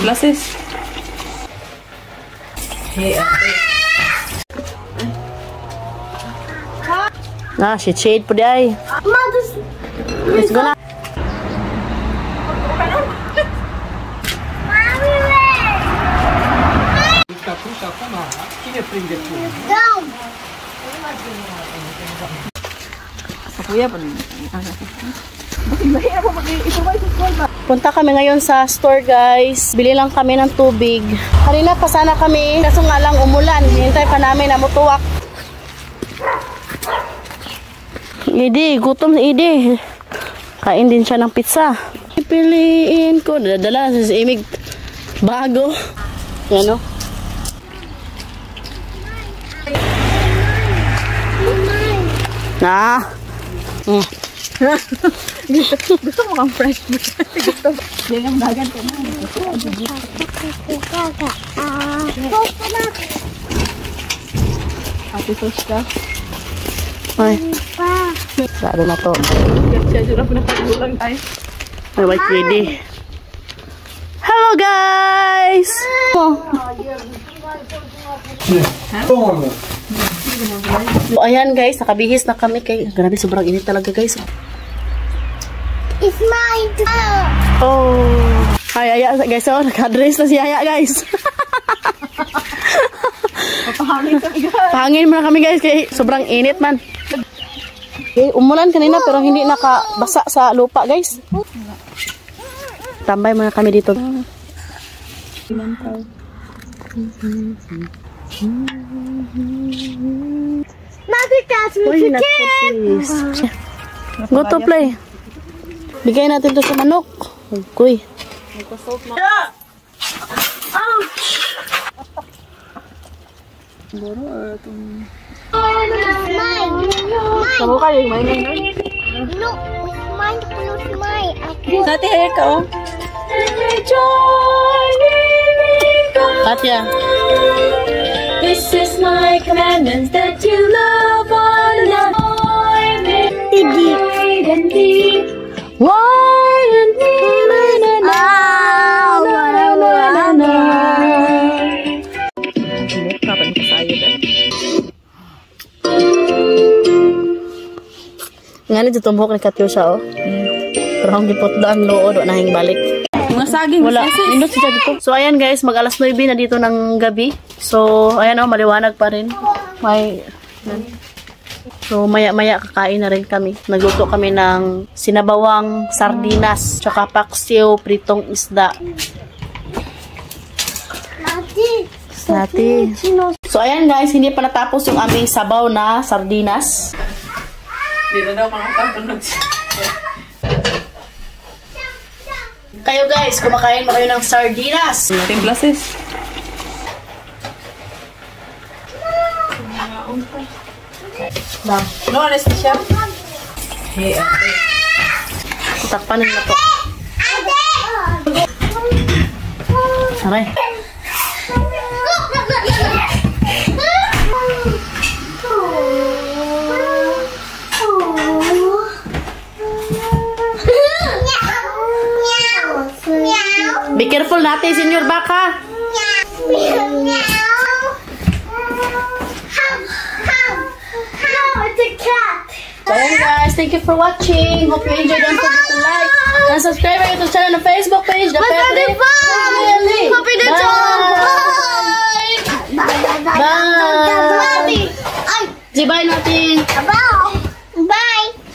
glasses. Hey, shade po di ay. Let's go na. Punta kami ngayon sa store, guys. Bili lang kami ng tubig. Kanina pa sana kami, kaso nga lang umulan. Hintay pa namin na mutuwak. Idi, gutom si Idi. Kain din siya ng pizza. Piliin ko. Dadala sa imig bago. Yan o. Gusto mo kang fresh. Gusto. Hindi kang dagan ko na. Happy sauce ka. Ay. Sado na to. Siya jurap na pag-ulang tayo. Ay, white ready. Hello, guys! So, ayan, guys. Nakabihis na kami kay... Grabe, sobrang init talaga, guys. It's mine. Oh. Ay, Aya, guys. Oh, naka-dress na si Aya, guys. Papahangin kami, guys. Pahangin muna kami, guys. Kaya sobrang init, man. Okay, umulan kanina pero hindi nakabasa sa lupa, guys. Tambay muna kami dito. Mother cats me please. Go to play. Bigay natin to sa manok. Kuy. Ouch! Kamu kayo yung main na. No, it's mine. It's mine. Dati hair ka, oh. Katya. This is my commandment that you love one another. Iggy. And deep. Wine and Kapan ko sa'yo din. nga ni tutumbok ni Katyusha, oh. Pero ang gipot daan lood, na hing balik. Mga saging. Wala. Indot siya dito. So, ayan guys, mag alas 9 na dito ng gabi. So, ayan oh, maliwanag pa rin. So, maya-maya kakain na rin kami. Nagluto kami ng sinabawang sardinas, tsaka paksiw, pritong isda. Nati. So, ayan guys, hindi pa natapos yung aming sabaw na sardinas. Hindi na daw makakapanood. Kayo guys, kumakain mo kayo ng sardinas. Timpla sis. No anesthesia? Hey, ate. Takpan na to. Aray. Be careful natin, Senyor Baka. So ayan guys, thank you for watching. Hope you enjoyed. Don't forget to like and subscribe our YouTube channel and Facebook page. The Family. Bye! Bye! Bye! Bye natin. Bye.